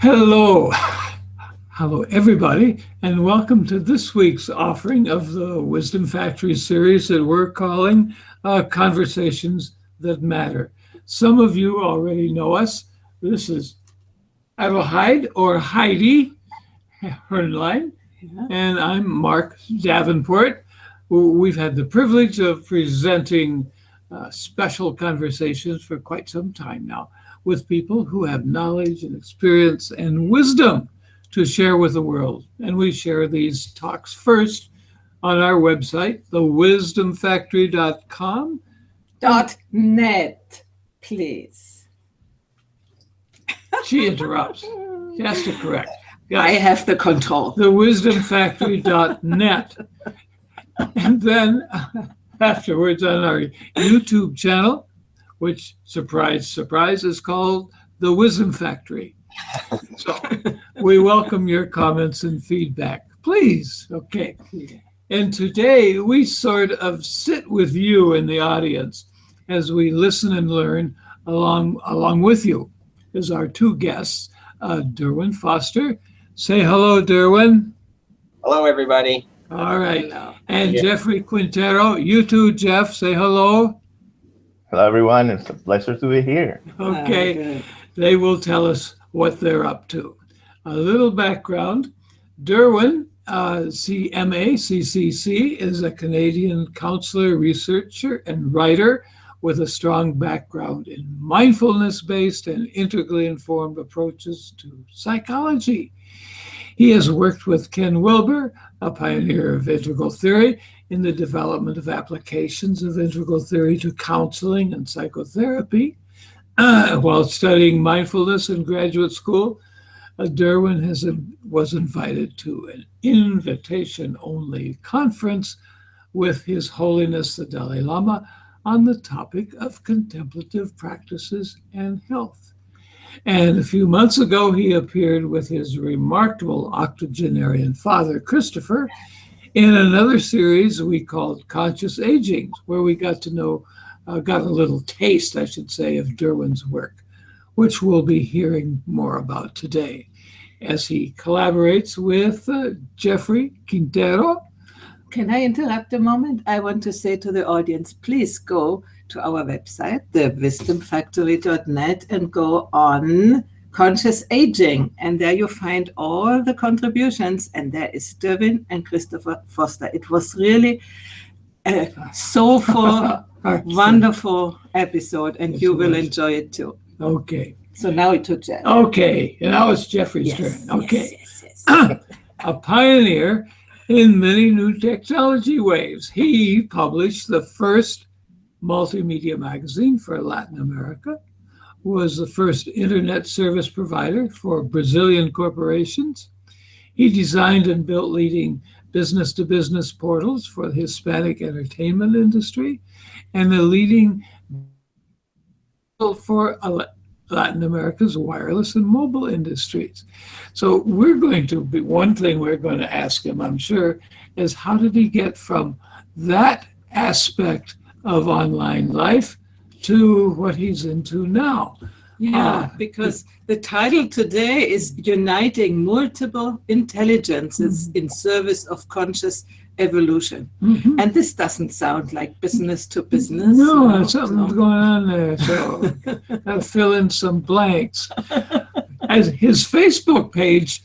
Hello. Hello, everybody, and welcome to this week's offering of the Wisdom Factory series that we're calling Conversations That Matter. Some of you already know us. This is Adelheid or Heidi Hernlein, and I'm Mark Davenport. We've had the privilege of presenting special conversations for quite some time now with people who have knowledge and experience and wisdom to share with the world. And we share these talks first on our website, thewisdomfactory.com. .net, please. She interrupts. She has to correct. Yes. I have the control. Thewisdomfactory.net. And then afterwards on our YouTube channel, which, surprise, surprise, is called The Wisdom Factory. So we welcome your comments and feedback. Please. Okay. And today we sort of sit with you in the audience as we listen and learn along with you. As our two guests, Durwin Foster. Say hello, Durwin. Hello, everybody. All right. Hello. And Jeffrey Quintero. You too, Jeff. Say hello. Hello, everyone. It's a pleasure to be here. Okay. They will tell us what they're up to. A little background. Durwin, CMA, CCC, is a Canadian counselor, researcher, and writer with a strong background in mindfulness-based and integrally informed approaches to psychology. He has worked with Ken Wilber, a pioneer of integral theory, in the development of applications of integral theory to counseling and psychotherapy. While studying mindfulness in graduate school, Durwin was invited to an invitation-only conference with His Holiness the Dalai Lama on the topic of contemplative practices and health. And a few months ago, he appeared with his remarkable octogenarian father, Christopher, in another series we called Conscious Aging, where we got a little taste, I should say, of Durwin's work, which we'll be hearing more about today, as he collaborates with Jeffrey Quintero. Can I interrupt a moment? I want to say to the audience, please go to our website, thewisdomfactory.net, and go on Conscious Aging. And there you find all the contributions. And there is Durwin and Christopher Foster. It was really a soulful, wonderful episode, and you will enjoy it too. Okay. So now it to Jeff. Okay. And now it's Jeffrey's turn. Okay. Yes. A pioneer in many new technology waves. He published the first multimedia magazine for Latin America, was the first internet service provider for Brazilian corporations. He designed and built leading business-to-business portals for the Hispanic entertainment industry and the leading for Latin America's wireless and mobile industries. So one thing we're going to ask him, I'm sure, is how did he get from that aspect of online life to what he's into now? Yeah, because the title today is Uniting Multiple Intelligences in Service of Conscious Evolution. Mm-hmm. And this doesn't sound like business to business. No, something's going on there. So I'll fill in some blanks. As his Facebook page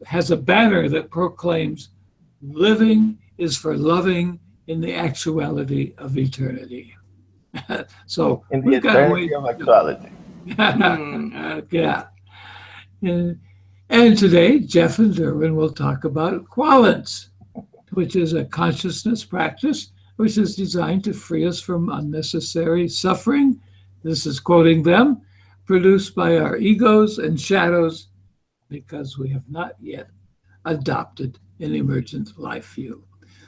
has a banner that proclaims, "Living is for loving in the actuality of eternity." So in the eternity of actuality. Yeah. And today, Jeff and Durwin will talk about Qualans, which is a consciousness practice which is designed to free us from unnecessary suffering. This is quoting them, produced by our egos and shadows because we have not yet adopted an emergent life view.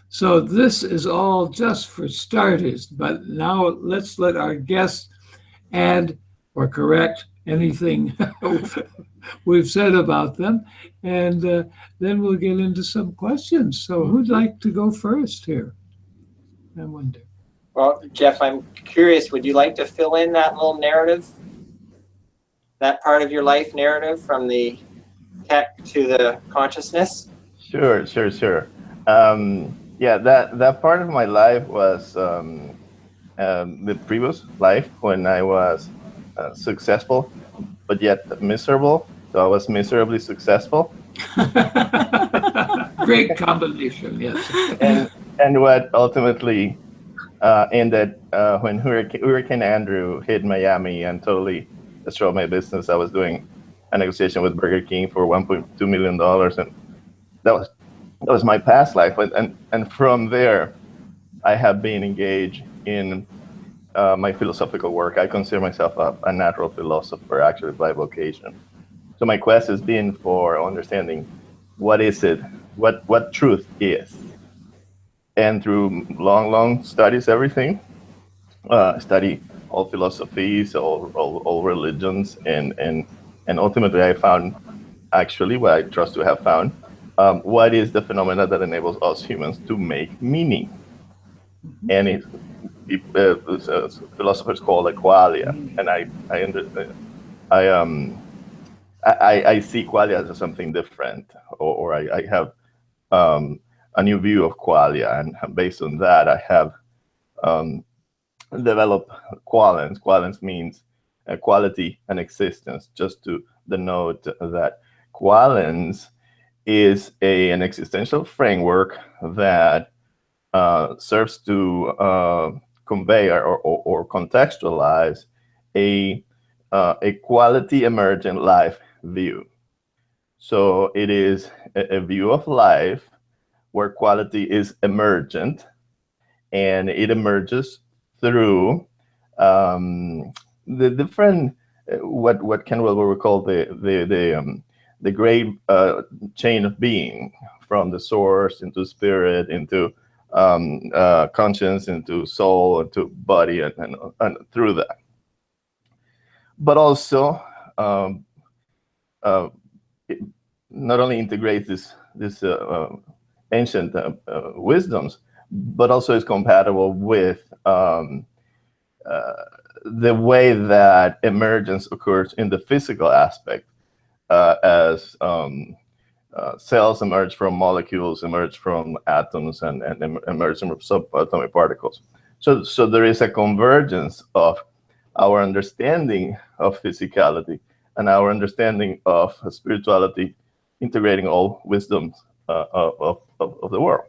So this is all just for starters, but now let's let our guests add or correct anything we've said about them, and then we'll get into some questions. So who'd like to go first here? I wonder. Well, Jeff, I'm curious, would you like to fill in that little narrative? that part of your life narrative from the tech to the consciousness? Sure. Yeah, that part of my life was the previous life when I was successful, but yet miserable. So I was miserably successful. Great combination, yes. And what ultimately ended when Hurricane Andrew hit Miami and totally destroyed my business. I was doing a negotiation with Burger King for $1.2 million, and that was my past life. And from there, I have been engaged in my philosophical work. I consider myself a natural philosopher, actually, by vocation. So my quest has been for understanding what is it, what truth is. And through long studies, everything, study all philosophies, all religions, and ultimately I found actually what I trust to have found. What is the phenomena that enables us humans to make meaning? And philosophers call it qualia, and I see qualia as something different, or I have a new view of qualia, and based on that, I have developed qualence. Qualence means quality and existence. Just to denote that qualence is an existential framework that serves to convey or contextualize a quality emergent life view. So it is a view of life where quality is emergent, and it emerges through the different what Ken Wilber would call the great chain of being, from the source into spirit, into conscience, into soul, into body, and through that. But also, uh, it not only integrates this ancient wisdoms, but also is compatible with the way that emergence occurs in the physical aspect, as cells emerge from molecules, emerge from atoms, and emerge from subatomic particles. So there is a convergence of our understanding of physicality and our understanding of spirituality, integrating all wisdoms of the world.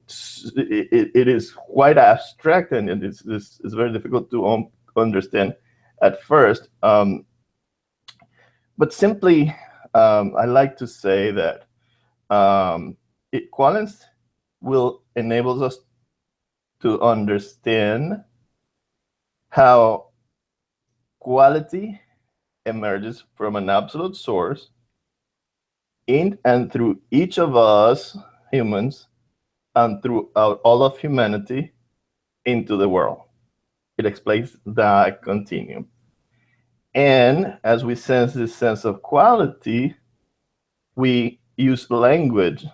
It is quite abstract, and it's very difficult to understand at first. But simply, I like to say that equalence will enable us to understand how quality emerges from an absolute source in and through each of us humans and throughout all of humanity into the world. It explains that continuum. And as we sense this sense of quality, we use language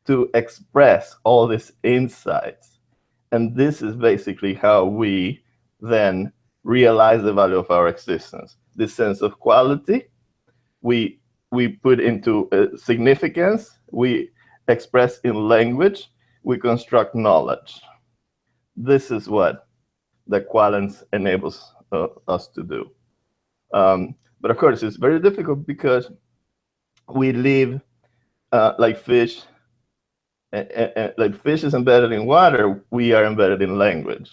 to express all these insights. And this is basically how we then realize the value of our existence. This sense of quality, we put into significance, we express in language, we construct knowledge. This is what the qualence enables us to do. But of course, it's very difficult because we live like fish. Like fish is embedded in water, we are embedded in language.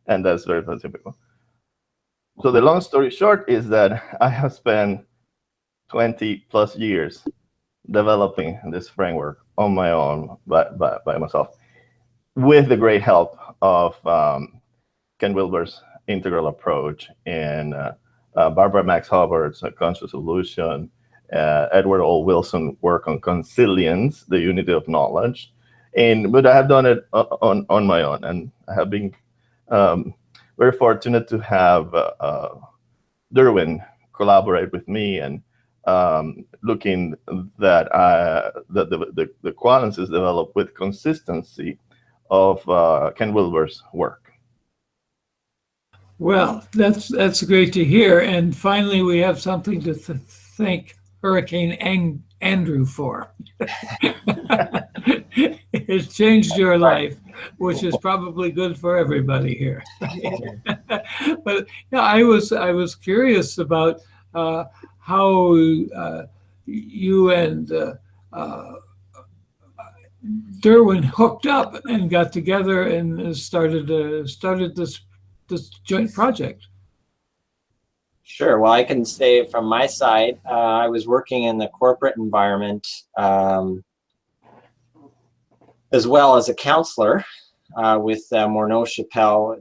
And that's very typical. So the long story short is that I have spent 20 plus years developing this framework on my own, by myself, with the great help of Ken Wilber's integral approach, and Barbara Max Hubbard's conscious illusion, Edward O. Wilson work on consilience, the unity of knowledge. But I have done it on my own, and I have been very fortunate to have Durwin collaborate with me, and looking that the qualence is developed with consistency of Ken Wilber's work. Well, that's great to hear. And finally, we have something to thank Hurricane Andrew for. It's changed your life, which is probably good for everybody here. But yeah, I was curious about how you and Durwin hooked up and got together and started this joint project. Sure. Well, I can say from my side, I was working in the corporate environment as well as a counselor with Morneau Chappelle,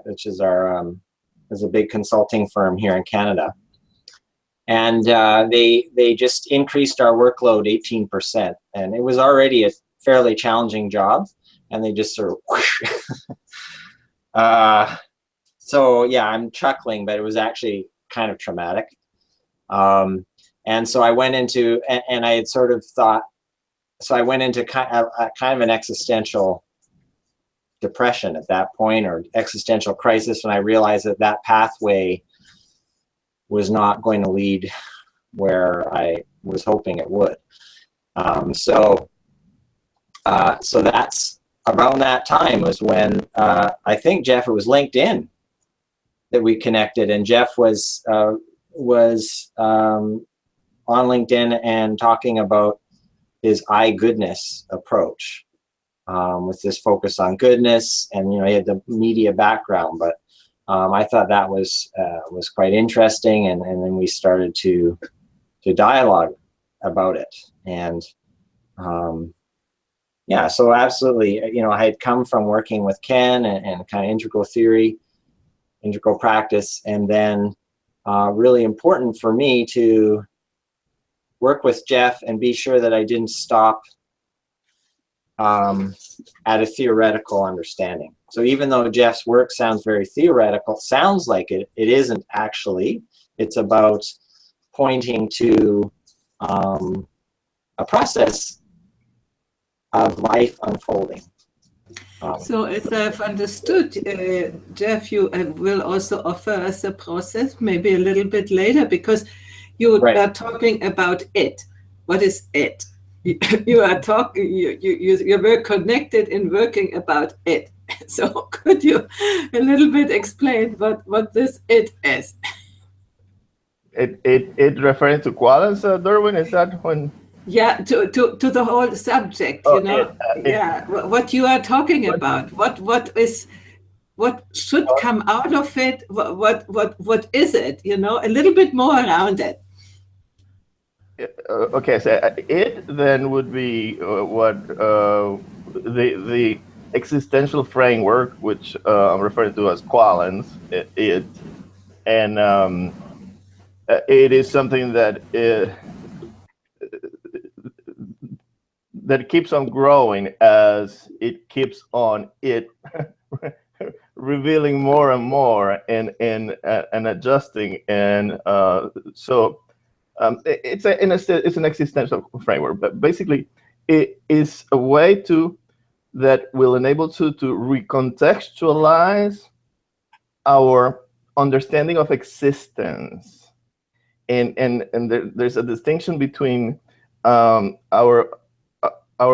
which is a big consulting firm here in Canada. And they just increased our workload 18%, and it was already a fairly challenging job, and they just sort of so yeah, I'm chuckling, but it was actually kind of traumatic. And so I went into, and I had sort of thought, so I went into kind of an existential depression at that point, or existential crisis, when I realized that that pathway was not going to lead where I was hoping it would. So that's around that time was when I think, Jeff, it was LinkedIn that we connected, and Jeff was on LinkedIn and talking about his I goodness approach, with this focus on goodness, and he had the media background, but I thought that was quite interesting, and then we started to dialogue about it, and yeah, so absolutely, I had come from working with Ken and kind of integral theory, integral practice, and then really important for me to work with Jeff and be sure that I didn't stop at a theoretical understanding. So even though Jeff's work sounds very theoretical, sounds like it isn't actually. It's about pointing to a process of life unfolding. So as I've understood, Jeff, you will also offer us a process maybe a little bit later, because you are talking about it. What is it? You are talking, you're very connected in working about it. So could you a little bit explain what this it is? It referring to Koalas, Durwin? Is that when? Yeah, to the whole subject, what you are talking about, what should come out of it, what is it, a little bit more around it. Okay, so it then would be what the existential framework, which I'm referring to as Koalans, it, and it is something that that keeps on growing as it keeps on revealing more and more and adjusting, and so it's an existential framework, but basically it is a way that will enable to recontextualize our understanding of existence, and there's a distinction between our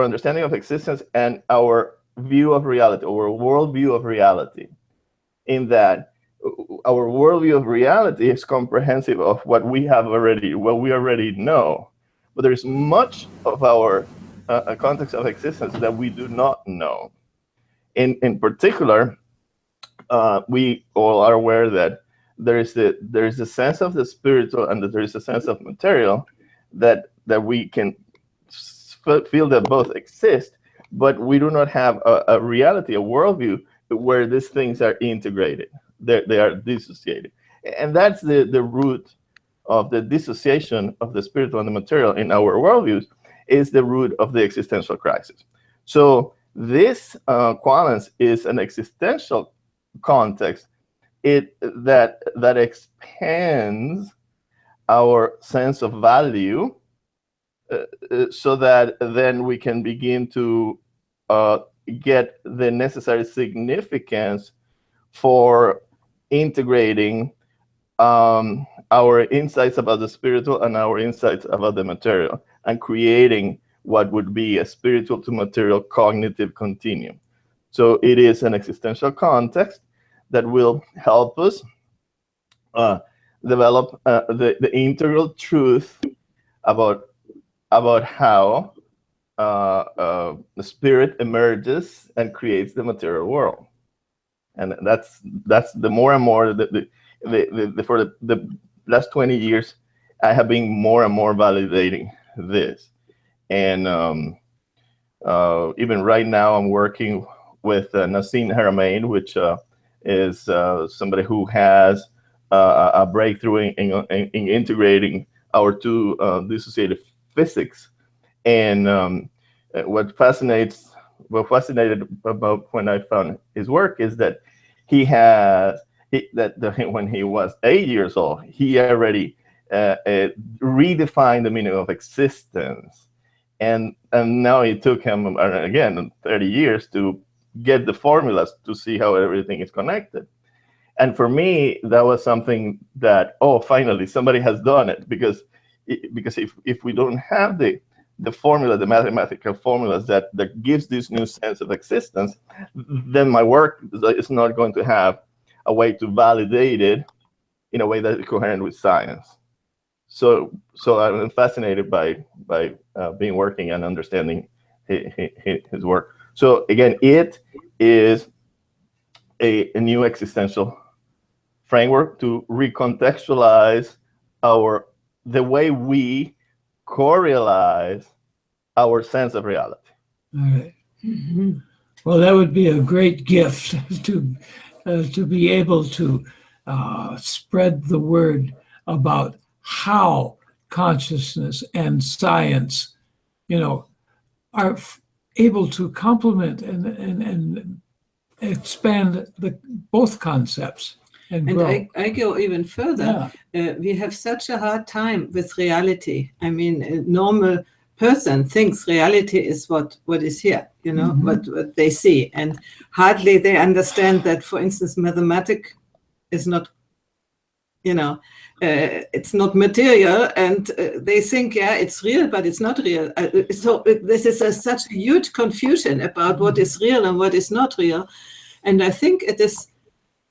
understanding of existence and our view of reality, or worldview of reality, in that our worldview of reality is comprehensive of what we already know, but there is much of our context of existence that we do not know. In particular, we all are aware that there is a sense of the spiritual and that there is a sense of material that we can feel that both exist, but we do not have a reality, a worldview where these things are integrated. They are dissociated, and that's the root of the dissociation of the spiritual and the material in our worldviews, is the root of the existential crisis. So this Koalans is an existential context that expands our sense of value, so that then we can begin to get the necessary significance for integrating our insights about the spiritual and our insights about the material, and creating what would be a spiritual to material cognitive continuum. So it is an existential context that will help us develop the integral truth about how the spirit emerges and creates the material world. And that's the more and more for the last 20 years, I have been more and more validating this. And even right now, I'm working with Nassim Haramein, which is somebody who has a breakthrough in integrating our two dissociative physics. And what fascinated about when I found his work is that when he was 8 years old, he already redefined the meaning of existence. And now it took him, again, 30 years to get the formulas to see how everything is connected. And for me, that was something that, finally, somebody has done it. Because if we don't have the formula, the mathematical formulas that gives this new sense of existence, then my work is not going to have a way to validate it in a way that is coherent with science. So I'm fascinated by being working and understanding his work. So again, it is a new existential framework to recontextualize the way we correalize our sense of reality. All right. Well, that would be a great gift to be able to spread the word about how consciousness and science, are able to complement and expand both concepts and grow. I go even further. We have such a hard time with reality. I mean, a normal person thinks reality is what is here, what they see, and hardly they understand that, for instance, mathematics is not, it's not material, and they think, it's real, but it's not real. So this is such a huge confusion about what is real and what is not real. And I think it is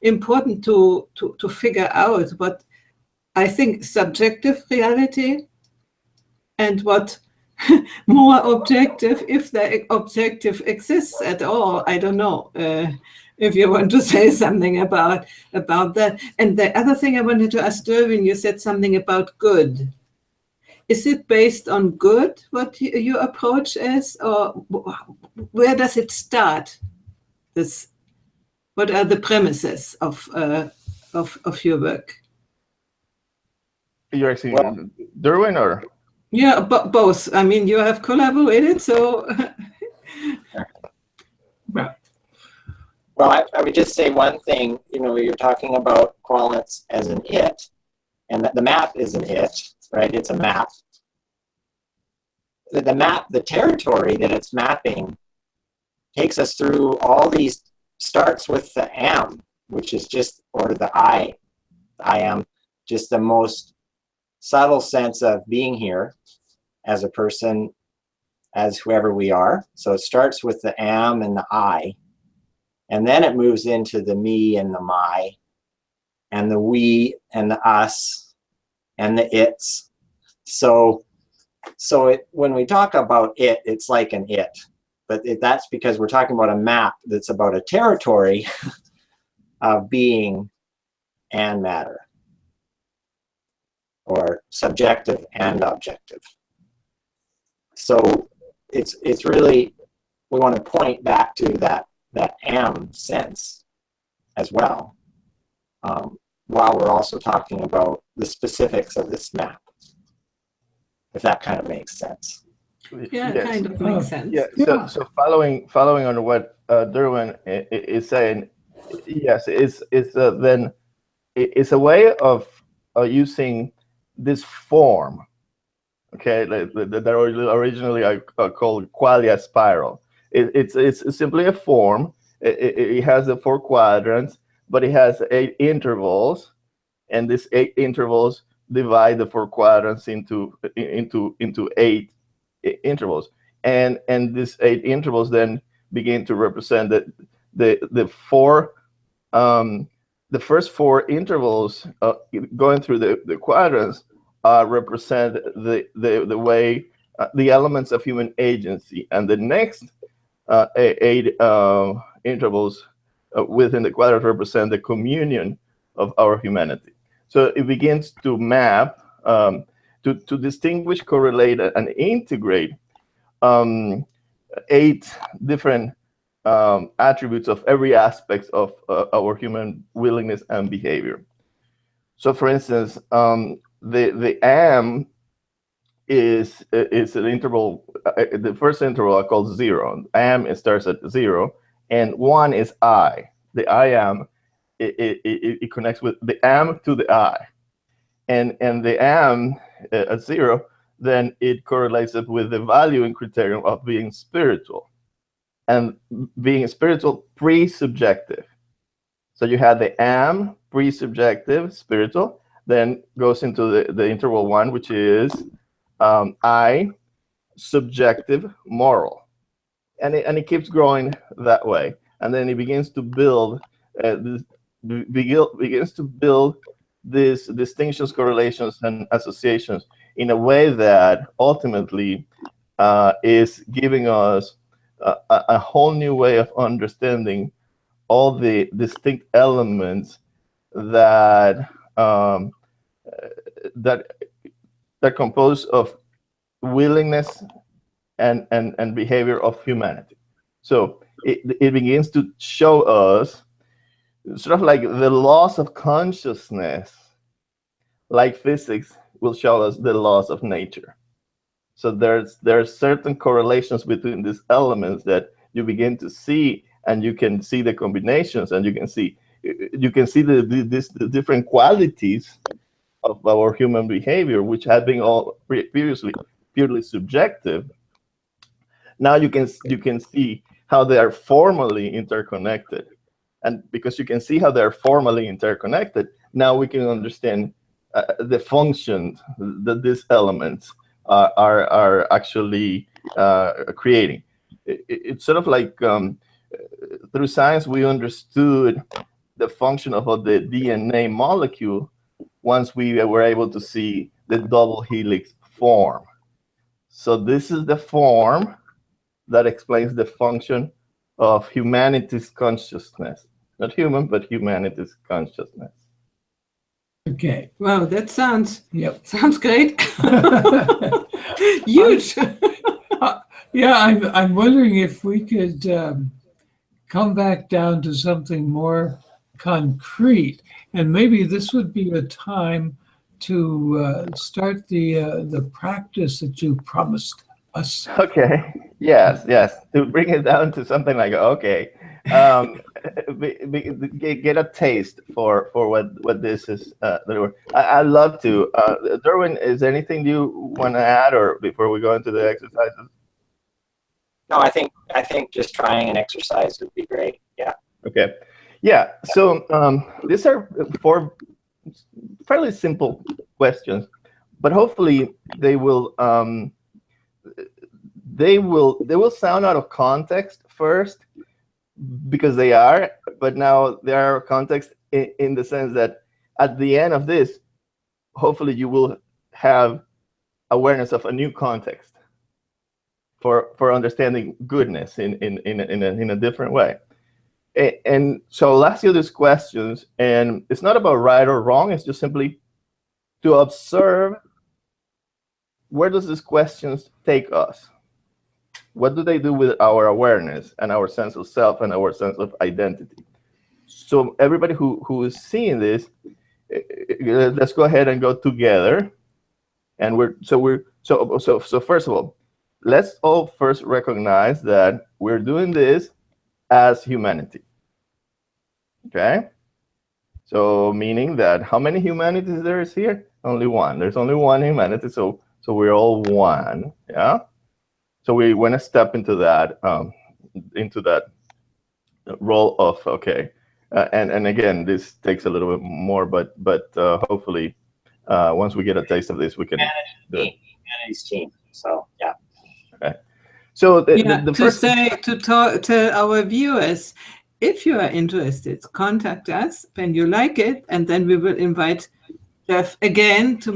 important to figure out what I think subjective reality and what more objective, if the objective exists at all. I don't know if you want to say something about that. And the other thing I wanted to ask Durwin, you said something about good. Is it based on good, what your approach is, or where does it start? What are the premises of your work? You're asking Durwin, or? Yeah, both. I mean, you have collaborated, so. Well, I would just say one thing. You're talking about Koalas as an it, and the map is an it, right? It's a map. The map, the territory that it's mapping, takes us through all these. Starts with the am, which is just, or the I am, just the most subtle sense of being here as a person, as whoever we are. So it starts with the am and the I, and then it moves into the me and the my, and the we and the us, and the it's. So when we talk about it, it's like an it. But that's because we're talking about a map that's about a territory of being and matter, or subjective and objective. So it's really, we want to point back to that am sense as well, while we're also talking about the specifics of this map, if that kind of makes sense. Yeah, yes. Kind of makes sense. Yeah. So following on what Durwin is saying, yes, it's then it's a way of using this form, okay, that originally I called qualia spiral. It's simply a form. It has the 4 quadrants, but it has 8 intervals, and these 8 intervals divide the 4 quadrants into 8 intervals, and these 8 intervals then begin to represent the first 4 intervals going through the quadrants represent the way the elements of human agency, and the next 8 intervals within the quadrant represent the communion of our humanity. So it begins to map, to distinguish, correlate, and integrate 8 different attributes of every aspect of our human willingness and behavior. So, for instance, the am is an interval. The first interval I call 0. Am, it starts at 0, and 1 is I. The I am, it connects with the am to the I, and the am at 0, then it correlates it with the valuing criterion of being spiritual, and being spiritual pre-subjective. So you have the am, pre-subjective, spiritual, then goes into the interval 1, which is I, subjective, moral, and it keeps growing that way, and then it begins to build these distinctions, correlations, and associations in a way that ultimately is giving us a whole new way of understanding all the distinct elements that that compose of willingness and behavior of humanity. So it begins to show us sort of like the laws of consciousness, like physics will show us the laws of nature. So there's certain correlations between these elements that you begin to see, and you can see the combinations, and you can see the different qualities of our human behavior, which had been all previously purely subjective. Now you can see how they are formally interconnected, and because you can see how they are formally interconnected, now we can understand the function that these elements are actually creating. It's sort of like through science we understood the function of the DNA molecule once we were able to see the double helix form. So this is the form that explains the function of humanity's consciousness. Not human, but humanity's consciousness. Okay. Wow, that sounds great. Yep. Huge. Yeah, I'm wondering if we could come back down to something more concrete, and maybe this would be a time to start the practice that you promised us. Okay. Yes. To bring it down to something like get a taste for what this is. I'd love to. Durwin, is there anything you want to add, or before we go into the exercises? No, I think just trying an exercise would be great. Yeah. Okay. Yeah. So these are 4 fairly simple questions, but hopefully they will sound out of context first, because they are, but now they are context in the sense that at the end of this, hopefully you will have awareness of a new context for understanding goodness in a different way. And so I'll ask you these questions, and it's not about right or wrong, it's just simply to observe where does these questions take us. What do they do with our awareness and our sense of self and our sense of identity? So everybody who is seeing this, let's go ahead and go together. And so first of all, let's all first recognize that we're doing this as humanity. Okay? So meaning that how many humanities there is here? Only one. There's only one humanity, so we're all one. Yeah. So we want to step into that role of, okay, And again, this takes a little bit more, but hopefully, once we get a taste of this, we can do it. Humanities team. So yeah. Okay. So Yeah, the to first say to talk to our viewers, if you are interested, contact us when you like it, and then we will invite Jeff again to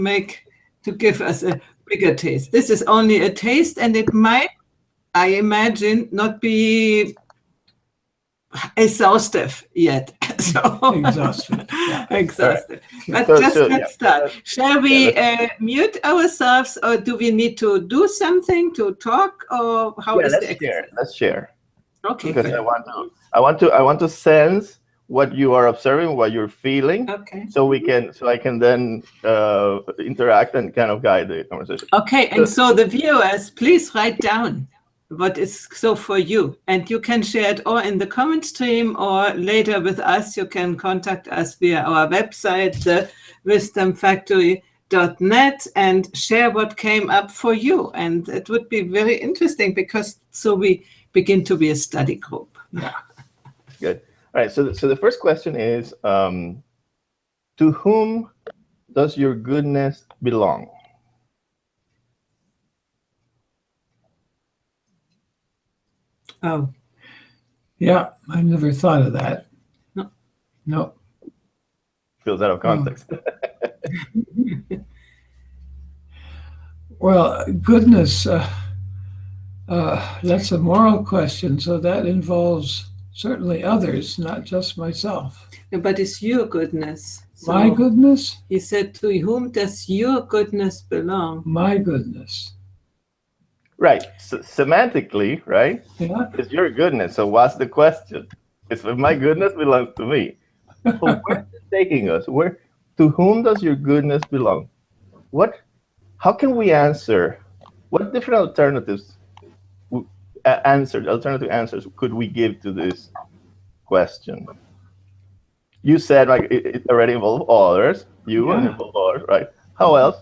give us a bigger taste. This is only a taste, and it might, I imagine, not be exhaustive yet. So Exhaustive. Yeah. exhaustive. But So- just so, let's start. Shall we let's- mute ourselves, or do we need to do something to talk, or how is the let's share. exercise? Let's share. Okay, Because good. I want to sense what you are observing, what you're feeling, Okay. so I can then interact and kind of guide the conversation. Okay, and so the viewers, please write down what is so for you, and you can share it or in the comment stream or later with us. You can contact us via our website, thewisdomfactory.net, and share what came up for you. And it would be very interesting, because so we begin to be a study group. Good. All right. So the first question is, to whom does your goodness belong? Oh, Yeah, I never thought of that. No. No. Feels out of context. Well, goodness, that's a moral question. So that involves certainly others, not just myself. but it's your goodness. So My goodness? he said, to whom does your goodness belong? My goodness. Right. So, semantically, right? Yeah. It's your goodness. So what's the question? It's if my goodness belongs to me. So where's it taking us? To whom does your goodness belong? How can we answer? What different alternatives alternative answers could we give to this question? You said like it already involved others, and involved others, right? How else?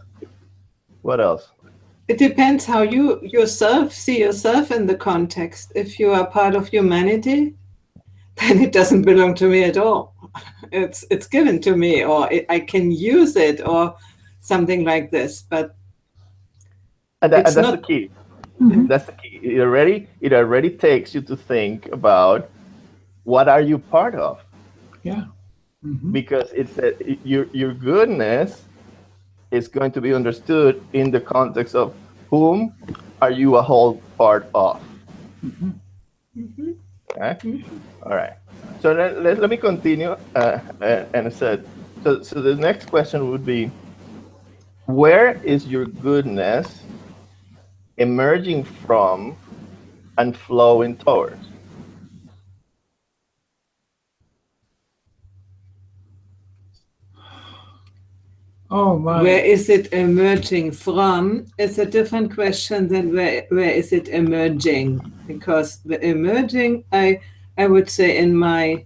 What else? It depends how you yourself see yourself in the context. If you are part of humanity, then it doesn't belong to me at all. It's given to me, or I can use it, or something like this. But that's the key. Mhm. That's the key. It already takes you to think about what are you part of, Yeah. Mhm. because it's your goodness is going to be understood in the context of whom are you a whole part of. Okay. All right. So let me continue. And I said, so the next question would be, where is your goodness emerging from and flowing towards? Oh, my. where is it emerging from? It's a different question than where is it emerging? Because the emerging, I would say, in my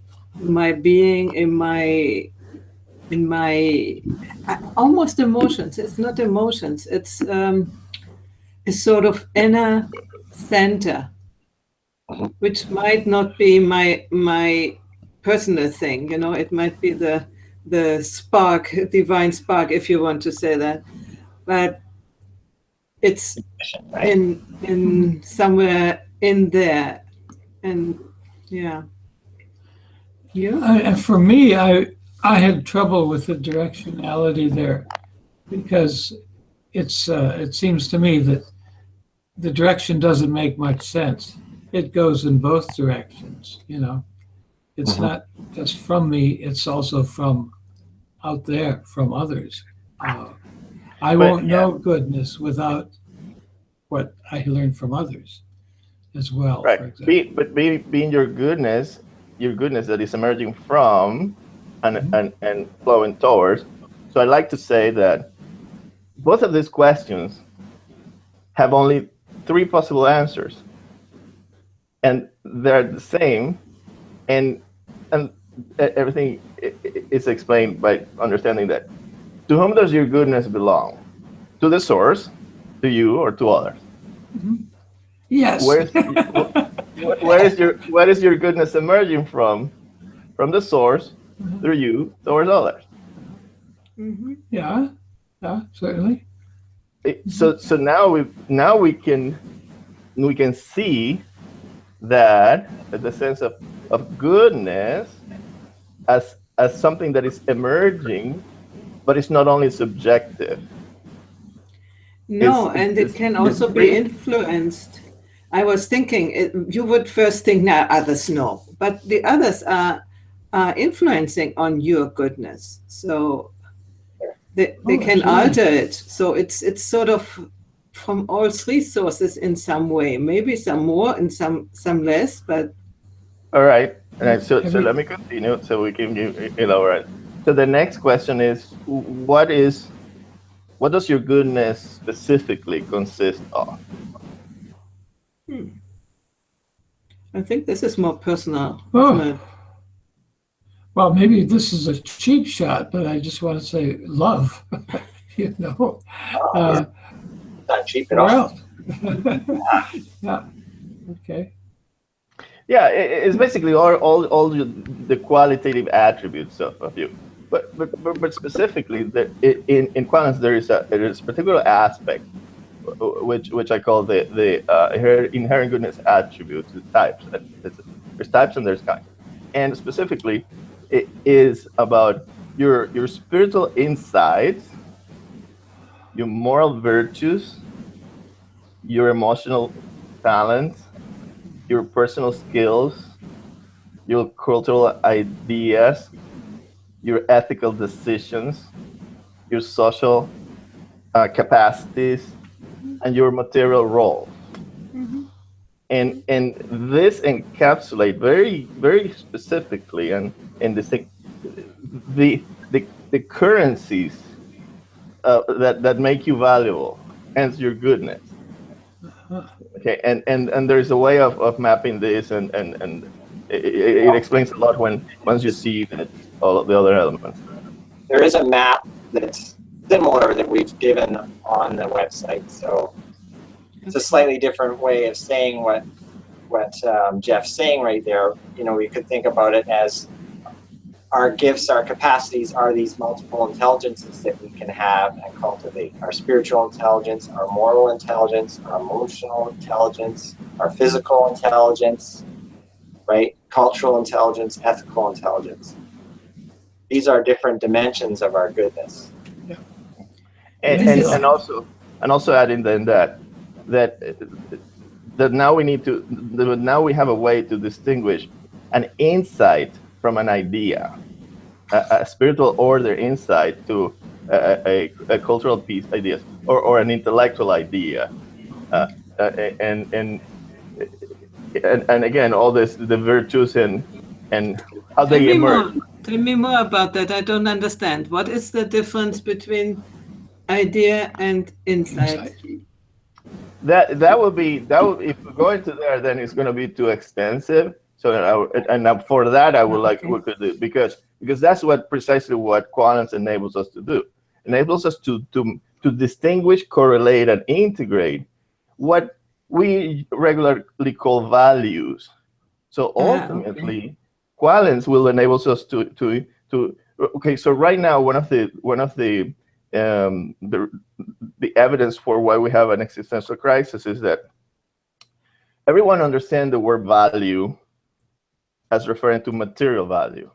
being, in my almost emotions. It's not emotions. It's a sort of inner center, which might not be my personal thing. It might be the spark, divine spark, if you want to say that. But it's in somewhere in there, and yeah. You? For me, I had trouble with the directionality there, because it seems to me that the direction doesn't make much sense. It goes in both directions. It's not just from me; it's also from out there, from others. I won't know goodness without what I learn from others as well. Right. For example. Being your goodness that is emerging from and flowing towards. So I'd like to say that both of these questions have only 3 possible answers, and they're the same, and everything is explained by understanding that. To whom does your goodness belong? To the source, to you, or to others? Yes. Where is your goodness emerging from? from the source through you towards others. Yeah, certainly. So now we can see that the sense of goodness as something that is emerging, but it's not only subjective. No, and it can also be influenced. I was thinking, you would first think, now others know, but the others are influencing on your goodness. So they can alter it. So it's sort of from all three sources in some way, maybe some more and some less, but all right. So let me continue so we can elaborate. So the next question is, what does your goodness specifically consist of? I think this is more personal. Oh. Well, maybe this is a cheap shot, but I just want to say love. You know, not cheap at all. Yeah. Okay. Yeah, it's basically all the qualitative attributes of you. But specifically, in Qualans there is a particular aspect which I call the inherent goodness attributes, the types. There's types and there's kinds, and specifically, it is about your spiritual insights, your moral virtues, your emotional talents, your personal skills, your cultural ideas, your ethical decisions, your social capacities, and your material roles. And this encapsulate very specifically and the currencies that make you valuable, hence your goodness. Okay, and there's a way of mapping this, and it explains a lot once you see that all of the other elements. There is a map that's similar that we've given on the website, so it's a slightly different way of saying what Jeff's saying right there. You know, we could think about it as our gifts, our capacities are these multiple intelligences that we can have and cultivate. Our spiritual intelligence, our moral intelligence, our emotional intelligence, our physical intelligence, right? Cultural intelligence, ethical intelligence. These are different dimensions of our goodness. Yeah. And also adding then that now we have a way to distinguish an insight from an idea, a spiritual order insight to a cultural piece ideas, or an intellectual idea, and again all this, the virtues and how they emerge. Tell me more about that. I don't understand. What is the difference between idea and insight? That would if we go into there, then it's going to be too extensive. So for that I would we could do, because that's precisely what Qualans enables us to do. Enables us to distinguish, correlate, and integrate what we regularly call values. So ultimately, Qualans will enable us to okay. So right now, one of the evidence for why we have an existential crisis is that everyone understands the word value as referring to material value.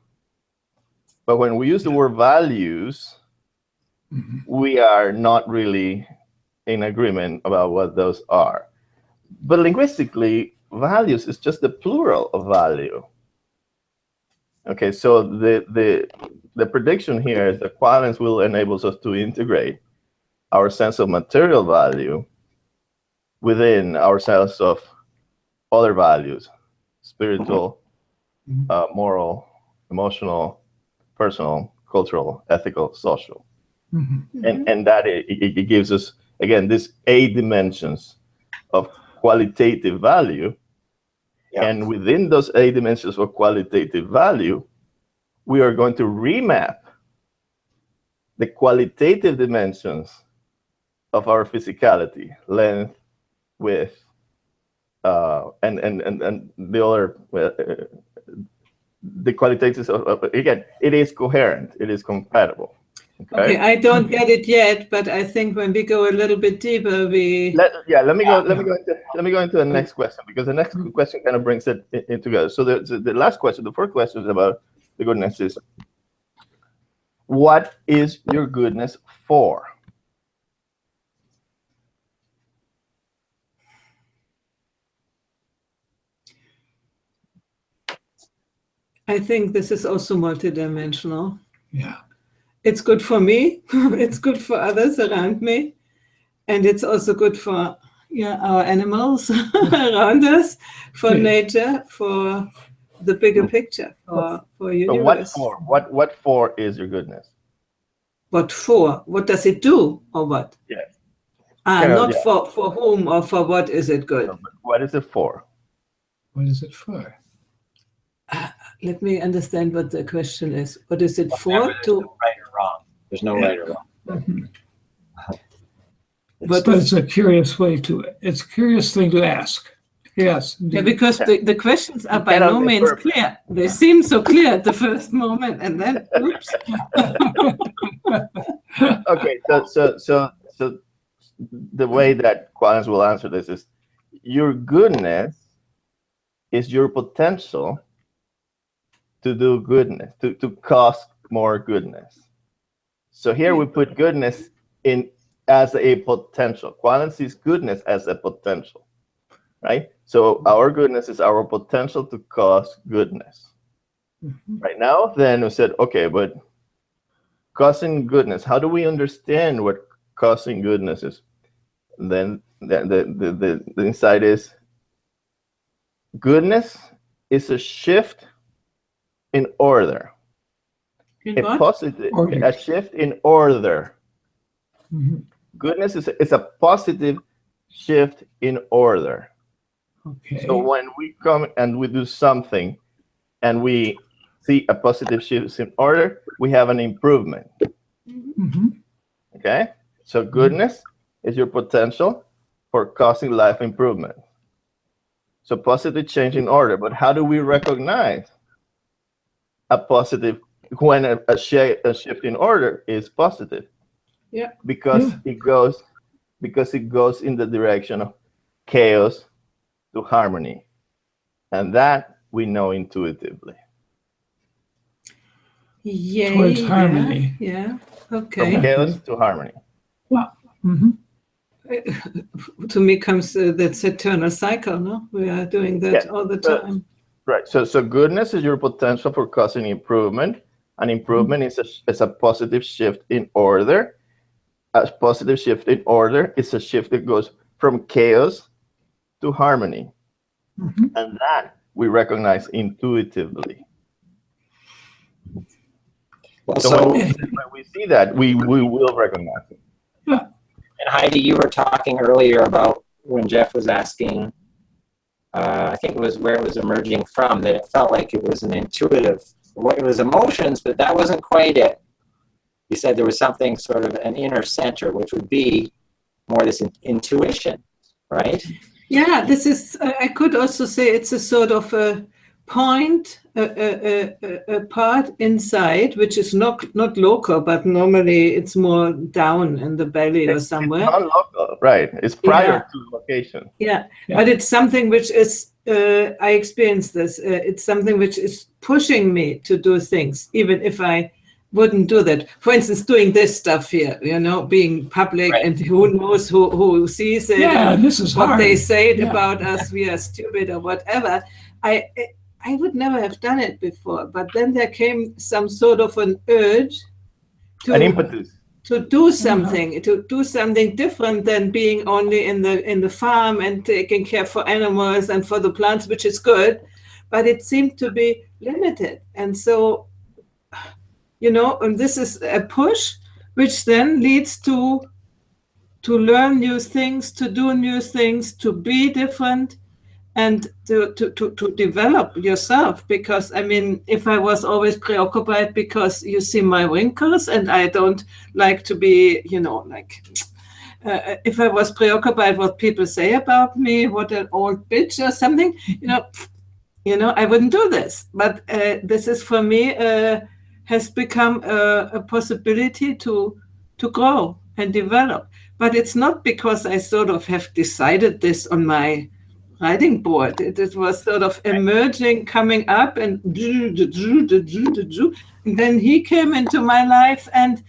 But when we use the word values, we are not really in agreement about what those are. But linguistically, values is just the plural of value. Okay, so the prediction here is that Qualans will enable us to integrate our sense of material value within our sense of other values, spiritual, moral, emotional, personal, cultural, ethical, social. And that it gives us, again, these 8 dimensions of qualitative value. Yeah. And within those 8 dimensions of qualitative value, we are going to remap the qualitative dimensions of our physicality, length, width, and the other the qualitative again, it is coherent, it is compatible. Okay, I don't get it yet, but I think when we go a little bit deeper, let me go into the next question, because the next question kind of brings it in together. So the last question, the first question is about the goodness is, what is your goodness for? I think this is also multidimensional. Yeah. It's good for me. It's good for others around me. And it's also good for our animals around us, for nature, for the bigger picture, for universe. So what for is your goodness? What for? What does it do, or what? Yes. Not for whom or for what is it good? No, what is it for? What is it for? Let me understand what the question is. What is it for? Remember, there's no right or wrong. There's no right or wrong. Mm-hmm. But it's a curious thing to ask. Yes. Yeah, because the questions are by no means clear. They seem so clear at the first moment, and then oops. Okay, so the way that Koalas will answer this is, your goodness is your potential to do goodness, to cause more goodness. So here we put goodness in as a potential. Koalas sees goodness as a potential, right? So our goodness is our potential to cause goodness. Mm-hmm. Right now, then we said, okay, but causing goodness, how do we understand what causing goodness is? And then the insight is, goodness is a shift in order. A shift in order. Mm-hmm. Goodness is a positive shift in order. Okay. So when we come and we do something and we see a positive shift in order, we have an improvement. Mm-hmm. Okay? So goodness is your potential for causing life improvement. So positive change in order. But how do we recognize a positive when a shift in order is positive? Yeah. Because it goes in the direction of chaos to harmony. And that we know intuitively. Yay, towards harmony. Yeah. Okay. From chaos to harmony. Well, mm-hmm. To me comes that's eternal cycle, no? We are doing that all the time. Right. So goodness is your potential for causing improvement. And improvement is a positive shift in order. A positive shift in order is a shift that goes from chaos to harmony. Mm-hmm. And that we recognize intuitively. Well, So when we see that, we will recognize it. Yeah. And Heidi, you were talking earlier about when Jeff was asking, I think it was where it was emerging from, that it felt like it was an intuitive, it was emotions, but that wasn't quite it. You said there was something sort of an inner center, which would be more this intuition, right? Yeah, this is, I could also say it's a sort of a point, a part inside, which is not local, but normally it's more down in the belly or somewhere. It's non-local, right? It's prior to location. Yeah, but it's something which is, I experienced this, it's something which is pushing me to do things, even if I wouldn't do that. For instance, doing this stuff here, being public, and who knows who sees it. Yeah, this is what hard. They say about us, we are stupid or whatever. I would never have done it before, but then there came some sort of an urge an impetus to do something, to do something different than being only in the farm and taking care for animals and for the plants, which is good, but it seemed to be limited. And so, and this is a push, which then leads to learn new things, to do new things, to be different, and to develop yourself. Because, if I was always preoccupied, because you see my wrinkles and I don't like to be, if I was preoccupied what people say about me, what an old bitch or something, I wouldn't do this. But this is for me has become a possibility to grow and develop. But it's not because I sort of have decided this on my writing board. It was sort of emerging, coming up, and then he came into my life and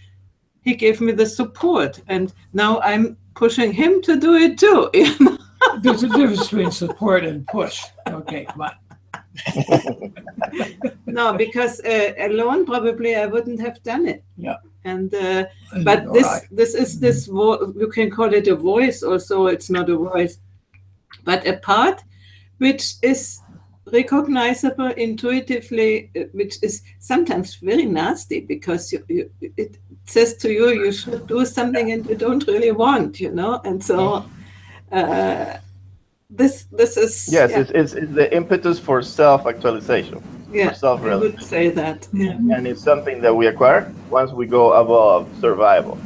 he gave me the support. And now I'm pushing him to do it too. There's a difference between support and push. Okay, come on. No, because alone probably I wouldn't have done it. Yeah. And but this is this you can call it a voice, also it's not a voice, but a part which is recognizable intuitively, which is sometimes very nasty because it says to you you should do something and you don't really want, and so this is Yes, it's the impetus for self-actualization. yeah, For I would self-realization. say that. Yeah. And it's something that we acquire once we go above survival.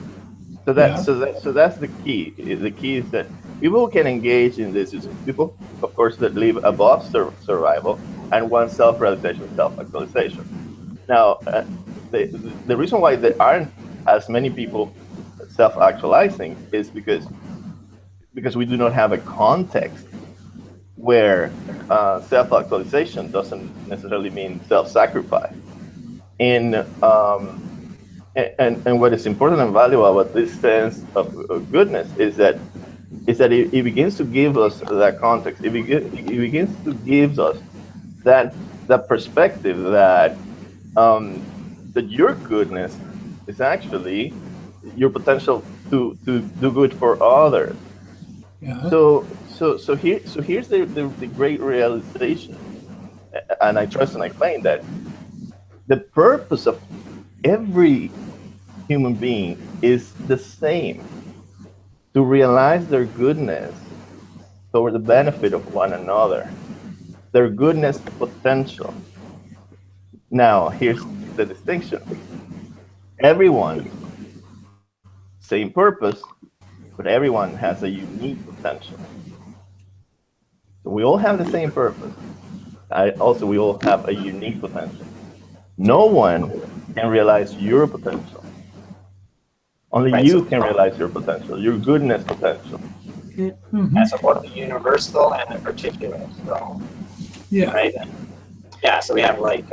So that's the key. The key is that people can engage in this. Is people, of course, that live above survival and want self-realization, self-actualization. Now, the reason why there aren't as many people self-actualizing is because we do not have a context where self-actualization doesn't necessarily mean self-sacrifice. And what is important and valuable about this sense of goodness is that it begins to give us that context. It begins to give us that perspective that your goodness is actually your potential to do good for others. Yeah. So here's the great realization, and I trust and I claim that the purpose of every human being is the same: to realize their goodness for the benefit of one another, their goodness potential. Now, here's the distinction: everyone, same purpose, but everyone has a unique potential. So we all have the same purpose. We all have a unique potential. No one can realize your potential. Only you can realize your potential, your goodness potential. That's about the universal and the particular. So, Yeah. right? Yeah, so we have like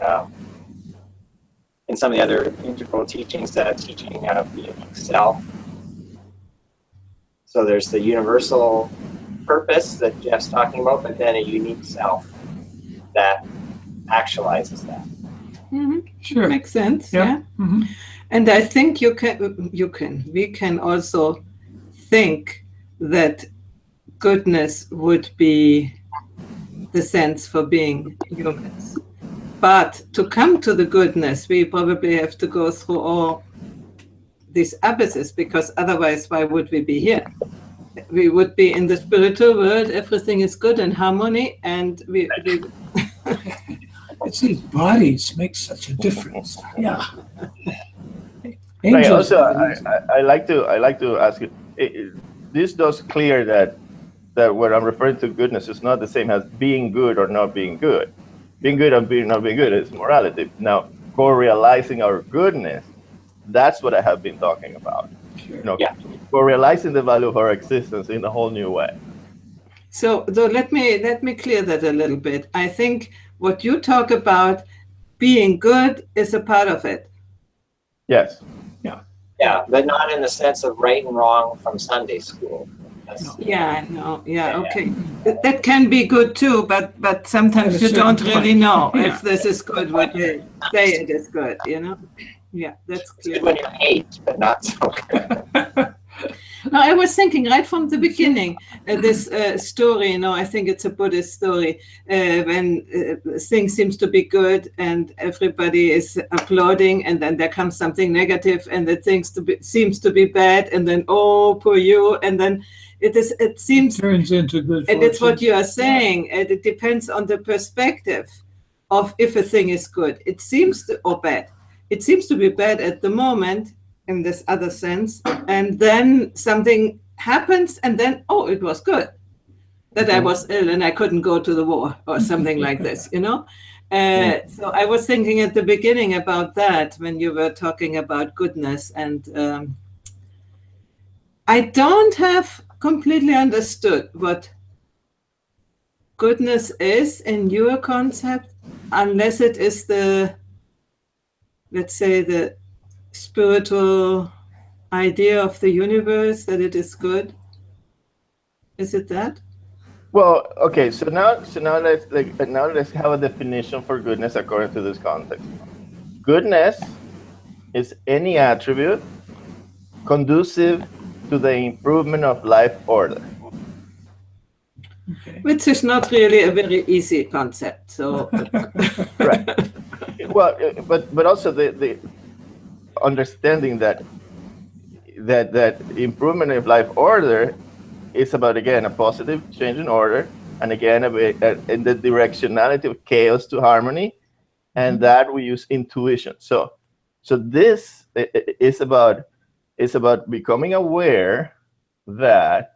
in some of the other integral teachings, teaching of the unique self. So there's the universal purpose that Jeff's talking about, but then a unique self that actualizes that. Mm-hmm. Sure. Makes sense. Yeah. Yeah. Mm-hmm. And I think we can also think that goodness would be the sense for being humans. But to come to the goodness, we probably have to go through all these abysses, because otherwise, why would we be here? We would be in the spiritual world, everything is good and harmony, and we It's these bodies make such a difference. Yeah. Right, Angels. also, I like to ask you. This does clear that what I'm referring to goodness is not the same as being good or not being good. Being good and not being good is morality. Now, co-realizing our goodness, that's what I have been talking about. Sure. Co-realizing the value of our existence in a whole new way. So let me clear that a little bit. I think what you talk about, being good, is a part of it. Yes. Yeah, but not in the sense of right and wrong from Sunday school. Yeah, no, yeah, okay. That can be good too, but sometimes you don't really know if this is good when you say it is good, Yeah, that's clear. It's good when you hate, but not so good. No, I was thinking right from the beginning, this story, I think it's a Buddhist story, when things seems to be good and everybody is applauding, and then there comes something negative and it seems to be bad, and then, oh, poor you, and then it seems turns into good fortune. And it's what you are saying. It depends on the perspective of if a thing is good. It seems or bad. It seems to be bad at the moment, in this other sense, and then something happens, and then, oh, it was good. that I was ill and I couldn't go to the war or something like this, you know? So I was thinking at the beginning about that when you were talking about goodness. And I don't have completely understood what goodness is in your concept, unless it is the, let's say, the spiritual idea of the universe, that it is good. Is it that? Well, okay. So now let's have a definition for goodness according to this context. Goodness is any attribute conducive to the improvement of life order. Okay. Which is not really a very easy concept. So, Right. Well, but also the understanding that improvement of life order is about, again, a positive change in order, and again in the directionality of chaos to harmony, and that we use intuition. So this is about becoming aware that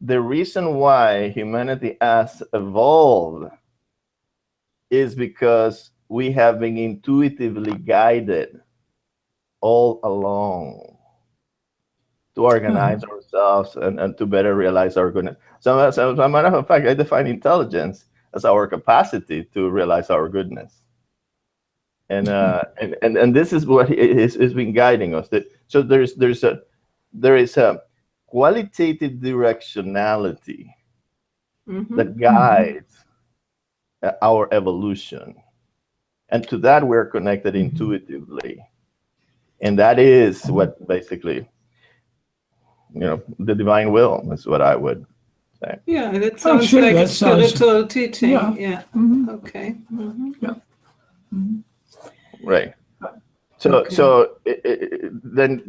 the reason why humanity has evolved is because we have been intuitively guided all along to organize ourselves and to better realize our goodness. So as a matter of fact, I define intelligence as our capacity to realize our goodness. And this is what has been guiding us. So there is a qualitative directionality that guides our evolution, and to that we're connected intuitively, and that is what basically, the divine will is what I would say. Yeah, that sounds sure, like that spiritual teaching. Yeah. Yeah. Okay. Yeah. Right. So Okay. then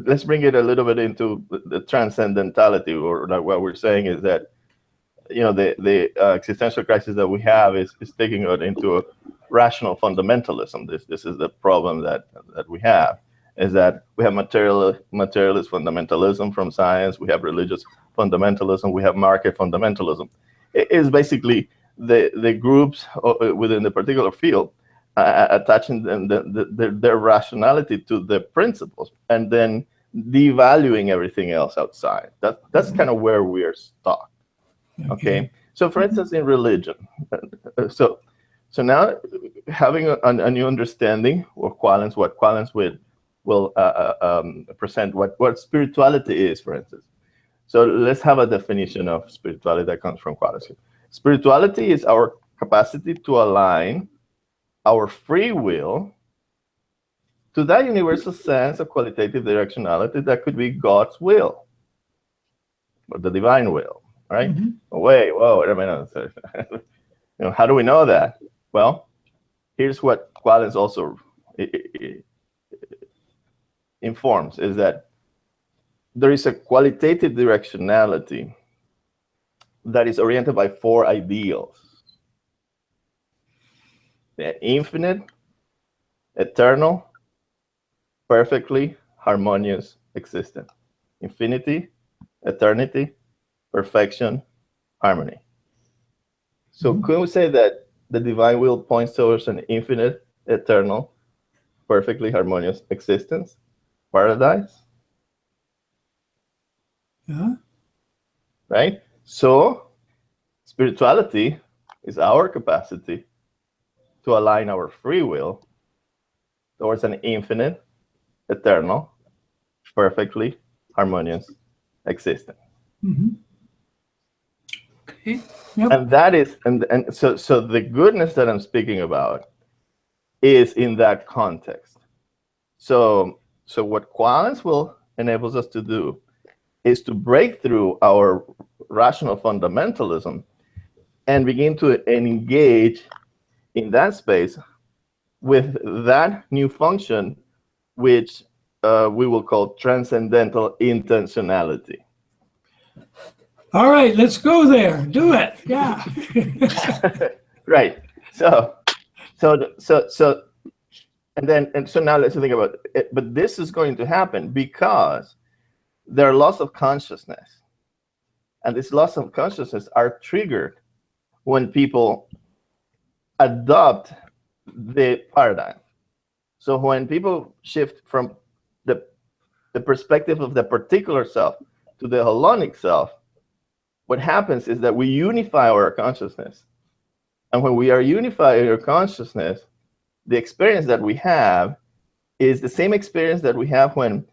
let's bring it a little bit into the transcendentality, or like what we're saying is that the existential crisis that we have is taking it into a rational fundamentalism. This is the problem that we have, is that we have materialist fundamentalism from science, we have religious fundamentalism, we have market fundamentalism. It is basically the groups within the particular field attaching their rationality to the principles and then devaluing everything else outside. That's kind of where we are stuck. Okay. So for instance, in religion, so now having a new understanding of what Qualens will present what spirituality is, for instance. So let's have a definition of spirituality that comes from Qualens. Spirituality is our capacity to align our free will to that universal sense of qualitative directionality that could be God's will or the divine will, right? Wait a minute. How do we know that? Well, here's what Qualens also informs, is that there is a qualitative directionality that is oriented by 4 ideals: the infinite, eternal, perfectly harmonious existence. Infinity, eternity, perfection, harmony. So could we say that the divine will points towards an infinite, eternal, perfectly harmonious existence, paradise? Yeah. Right? So spirituality is our capacity to align our free will towards an infinite, eternal, perfectly harmonious existence. Okay. Yep. And that is, and so the goodness that I'm speaking about is in that context. So what Qualens will enables us to do is to break through our rational fundamentalism and begin to engage in that space with that new function, which we will call transcendental intentionality. All right, let's go there. Do it. Yeah. Right. So now let's think about it. But this is going to happen because there are loss of consciousness and this loss of consciousness are triggered when people adopt the paradigm. So when people shift from the perspective of the particular self to the holonic self, what happens is that we unify our consciousness. And when we are unifying our consciousness, the experience that we have is the same experience that we have when,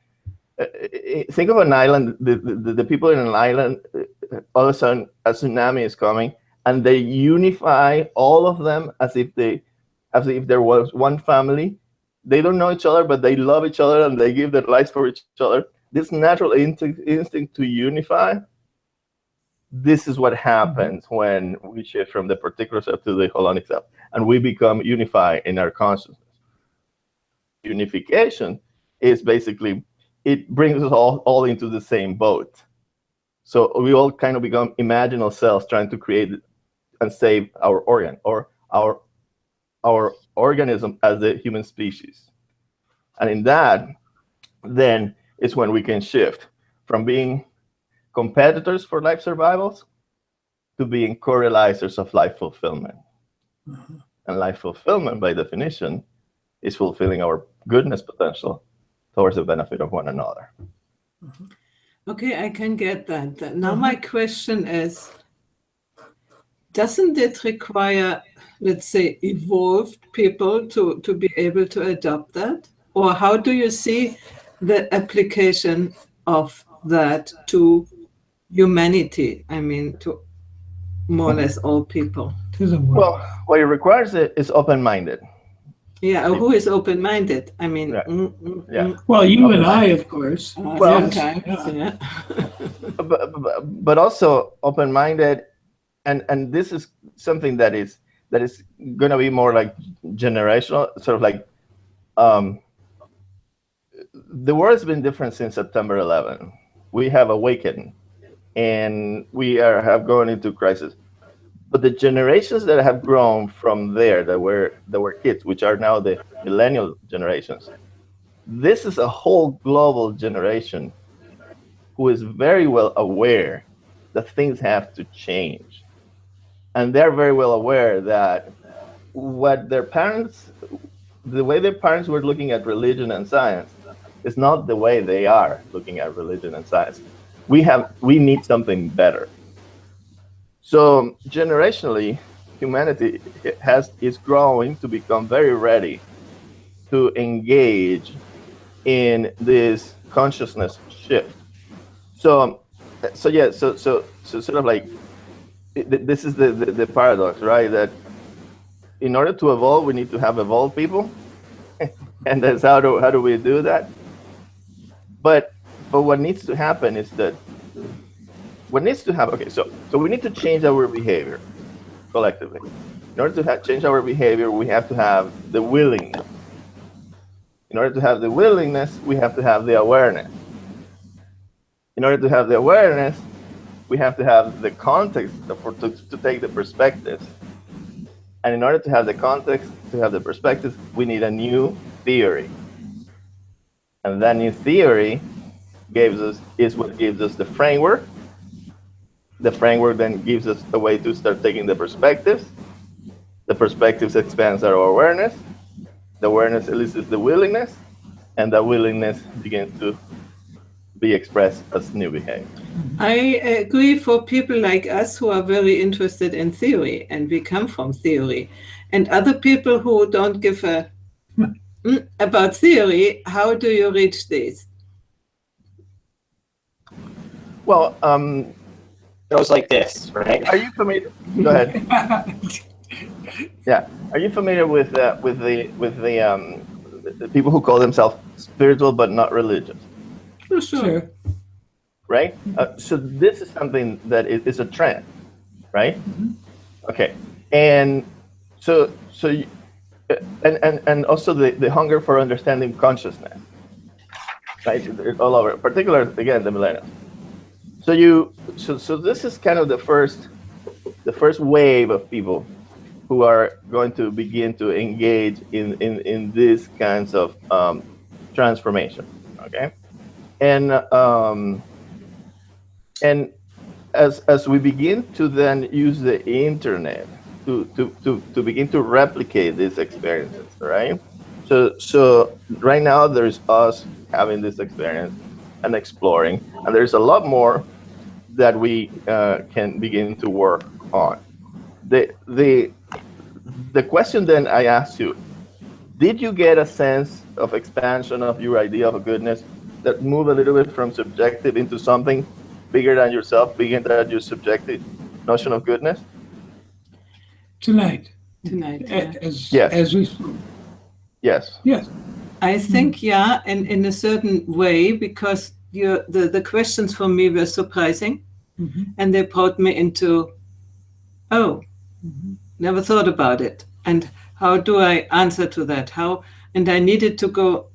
think of an island, the people in an island, all of a sudden a tsunami is coming, and they unify all of them as if there was one family. They don't know each other, but they love each other and they give their lives for each other. This natural instinct to unify, this is what happens when we shift from the particular self to the holonic self, and we become unified in our consciousness. Unification is basically, it brings us all into the same boat. So we all kind of become imaginal selves trying to create and save our organ, or our organism as the human species. And in that, then is when we can shift from being competitors for life survivals to being co-realizers of life fulfillment. Mhm. And life fulfillment, by definition, is fulfilling our goodness potential towards the benefit of one another. Okay, I can get that. Now my question is, doesn't it require, let's say, evolved people to be able to adopt that? Or how do you see the application of that to humanity? I mean, to more or less all people. To the world. Well, what it requires is open-minded. Yeah, who is open-minded? I mean, Yeah. Well, you and I, of course. Well, sometimes, yeah. yeah. but also open-minded, and this is something that is going to be more like generational, sort of like the world's been different since September 11. We have awakened, and we have gone into crisis. But the generations that have grown from there, that were kids, which are now the millennial generations, this is a whole global generation who is very well aware that things have to change. And they're very well aware that what their parents, the way their parents were looking at religion and science is not the way they are looking at religion and science. We need something better. So generationally, humanity is growing to become very ready to engage in this consciousness shift. So sort of like this is the paradox, right? That in order to evolve, we need to have evolved people, and that's how do we do that? But what needs to happen is that okay, so we need to change our behavior collectively. In order to change our behavior, we have to have the willingness. In order to have the willingness, we have to have the awareness. In order to have the awareness, we have to have the context to take the perspectives. And in order to have the context, to have the perspectives, we need a new theory. And that new theory is what gives us the framework. The framework then gives us a way to start taking the perspectives. The perspectives expands our awareness. The awareness elicits the willingness, and that willingness begins to be expressed as new behavior. I agree for people like us who are very interested in theory, and we come from theory, and other people who don't give a about theory. How do you reach this? Well, it goes like this, right? Are you familiar? Go ahead. Yeah. Are you familiar with the people who call themselves spiritual but not religious? For sure. Sure. Right? So this is something that is a trend, right? Okay. And so and also the hunger for understanding consciousness, right? All over, particularly again the millennials. So this is kind of the first wave of people who are going to begin to engage in these kinds of transformation. Okay. And as we begin to then use the internet to begin to replicate these experiences, right? So right now there's us having this experience and exploring, and there's a lot more that we can begin to work on. The question then I asked you, did you get a sense of expansion of your idea of a goodness that move a little bit from subjective into something bigger than yourself, bigger than your subjective notion of goodness? Tonight, Yeah. as we spoke. Yes. Yes. I think, yeah, and in a certain way, because the questions for me were surprising, and they brought me into, never thought about it, and how do I answer to that? And I needed to go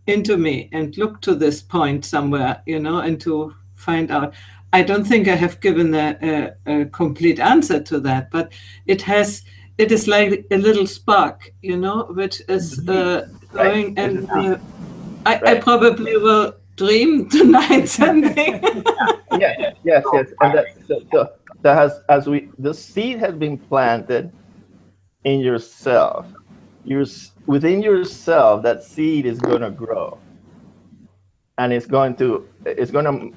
into me and look to this point somewhere, and to find out. I don't think I have given a complete answer to that, but it is like a little spark, which is going, and I probably will dream tonight something. Yes, and that has, the seed has been planted in yourself. Within yourself, that seed is going to grow, and it's going to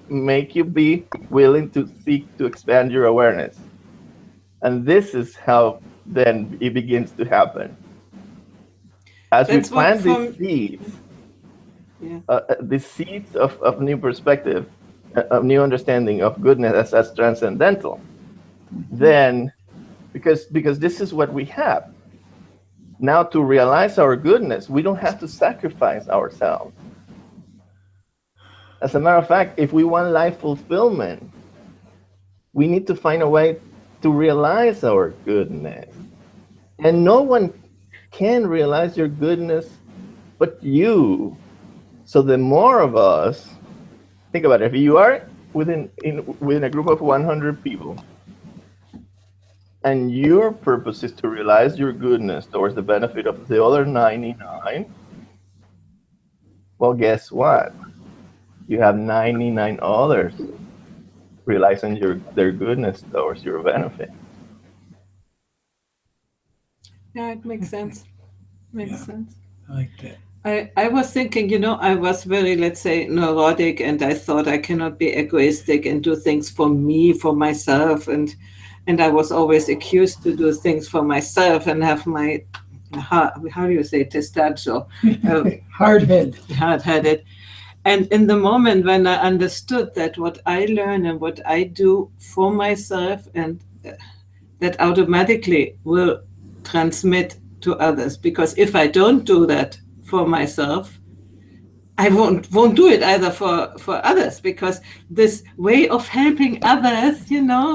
make you be willing to seek to expand your awareness. And this is how then it begins to happen. As we plant these seeds, the seeds of new perspective, of new understanding of goodness as transcendental, then because this is what we have. Now, to realize our goodness, we don't have to sacrifice ourselves. As a matter of fact, if we want life fulfillment, we need to find a way to realize our goodness. And no one can realize your goodness but you. So the more of us, think about it, if you are within a group of 100 people, and your purpose is to realize your goodness towards the benefit of the other 99, well, guess what? You have 99 others realizing their goodness towards your benefit. Yeah, it makes sense. Makes sense. I like that. I was thinking, I was very, let's say, neurotic, and I thought I cannot be egoistic and do things for me, for myself, and I was always accused to do things for myself and have my, how do you say, testosterone, hard-headed. And in the moment when I understood that what I learn and what I do for myself, and that automatically will transmit to others, because if I don't do that for myself, I won't do it either for others, because this way of helping others,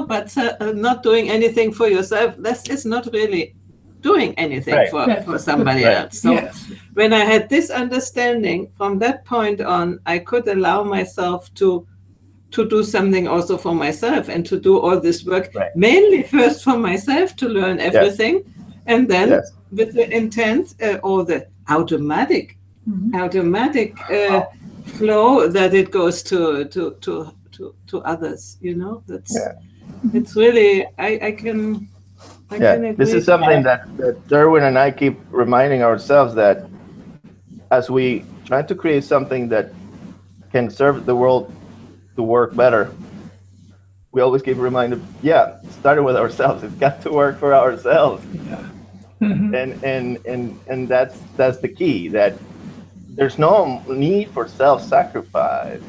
but not doing anything for yourself, this is not really doing anything for somebody else. So when I had this understanding, from that point on, I could allow myself to do something also for myself, and to do all this work, mainly first for myself, to learn everything, and then with the intent or the automatic flow that it goes to others. That's it's really I can agree. This is something that Durwin and I keep reminding ourselves, that as we try to create something that can serve the world to work better, we always keep reminded, starting with ourselves, it's got to work for ourselves. And that's the key, that there's no need for self-sacrifice,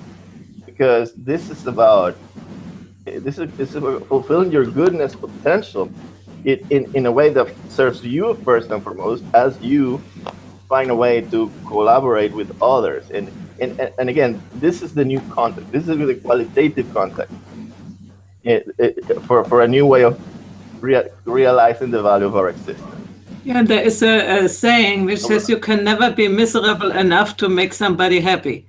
because this is about fulfilling your goodness potential in a way that serves you first and foremost, as you find a way to collaborate with others. And again, this is the new context. This is really qualitative context for a new way of realizing the value of our existence. Yeah, there is a saying which says you can never be miserable enough to make somebody happy.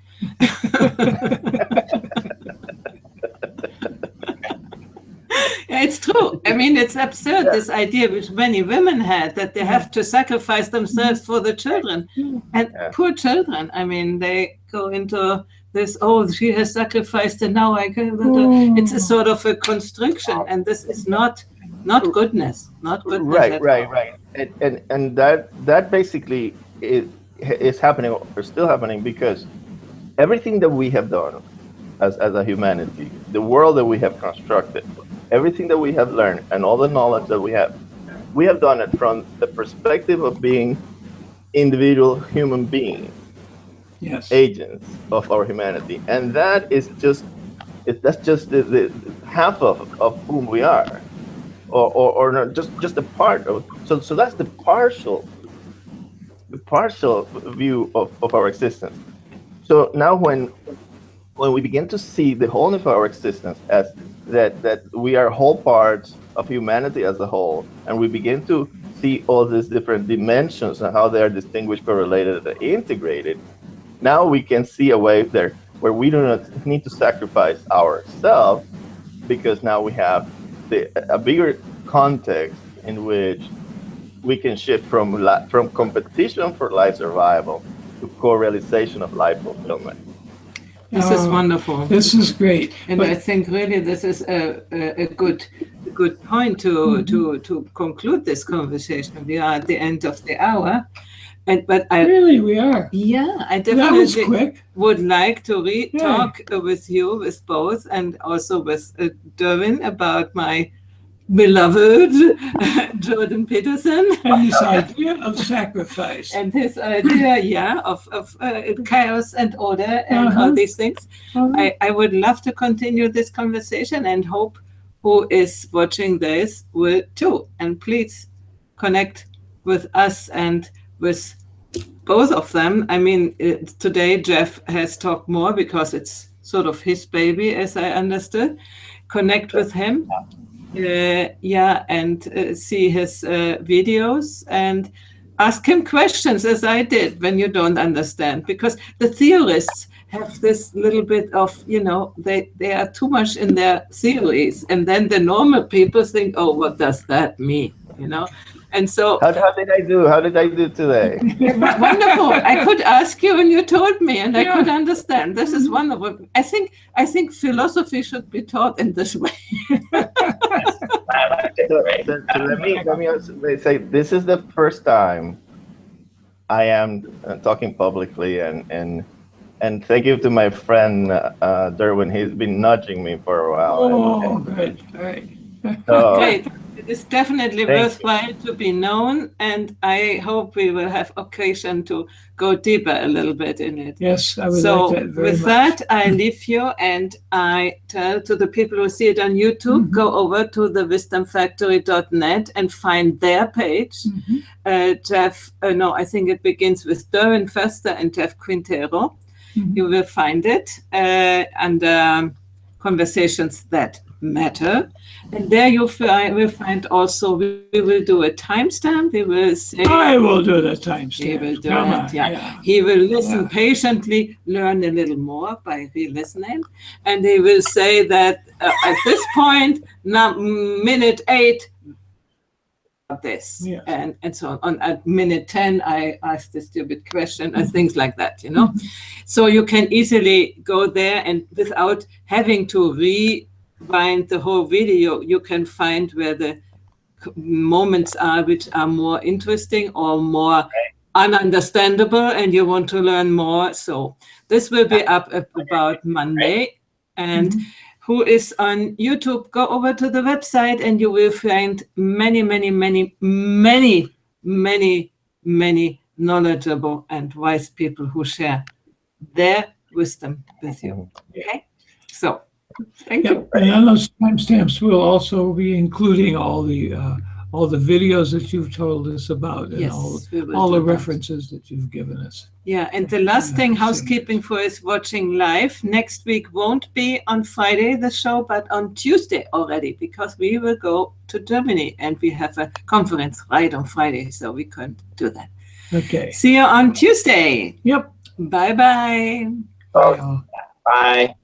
It's true. I mean, it's absurd, this idea which many women had, that they have to sacrifice themselves for the children. And poor children, I mean, they go into this, oh, she has sacrificed and now I can, it's a sort of a constriction, and this is not goodness, not goodness. Right. And that basically is happening, or still happening, because everything that we have done as a humanity, the world that we have constructed, everything that we have learned, and all the knowledge that we have done it from the perspective of being individual human beings, Yes. agents of our humanity, and that is just the half of whom we are, or not, just a part of. So that's the partial view of our existence. So now when we begin to see the wholeness of our existence as that we are whole parts of humanity as a whole, and we begin to see all these different dimensions and how they are distinguished, correlated, and integrated, now we can see a way there where we do not need to sacrifice ourselves, because now we have a bigger context in which we can shift from competition for life survival to co-realization of life fulfillment. This is wonderful. This is great. And I think really this is a good point to conclude this conversation. We are at the end of the hour. But Really, we are. Yeah, I That was definitely quick. would like to talk with you, with both, and also with Durwin about my beloved Jordan Peterson. And this idea of sacrifice. And his idea, of chaos and order and all these things. I would love to continue this conversation, and hope who is watching this will too. And please connect with us and with both of them. I mean, today Jeff has talked more because it's sort of his baby, as I understood. Connect with him. And see his videos and ask him questions, as I did, when you don't understand, because the theorists have this little bit of, they are too much in their theories, and then the normal people think, oh, what does that mean, And so, how did I do today? Wonderful. I could ask you, and you told me, and I could understand. This is wonderful. I think philosophy should be taught in this way. So let me also say, this is the first time I am talking publicly, and thank you to my friend Durwin. He's been nudging me for a while. Oh, good. All right. So, Great. It is definitely worthwhile to be known, and I hope we will have occasion to go deeper a little bit in it. Yes, I would So like that very with much. that, I leave you, and I tell to the people who see it on YouTube, go over to the wisdomfactory.net and find their page. Jeff, I think it begins with Durwin Foster and Jeff Quintero. You will find it under Conversations That Matter. And there you will find also, we will do a timestamp. We will say, I will do the timestamp. he will do Come it, on, yeah. He will listen patiently, learn a little more by re-listening. And he will say that at this point, now minute 8, this, Yes. and so on. At minute 10, I asked the stupid question and things like that, So you can easily go there, and without having to rewind the whole video, you can find where the moments are which are more interesting or more ununderstandable, and you want to learn more. So this will be up about Monday. And who is on YouTube, go over to the website, and you will find many, many, many, many, many, many knowledgeable and wise people who share their wisdom with you. Okay? So, thank you. And on those timestamps, we'll also be including all the videos that you've told us about, and Yes, we will all do the that. references that you've given us. Yeah, and the last thing, housekeeping for is watching live. Next week won't be on Friday, the show, but on Tuesday already, because we will go to Germany, and we have a conference right on Friday, so we couldn't do that. Okay. See you on Tuesday. Yep. Bye-bye. Bye.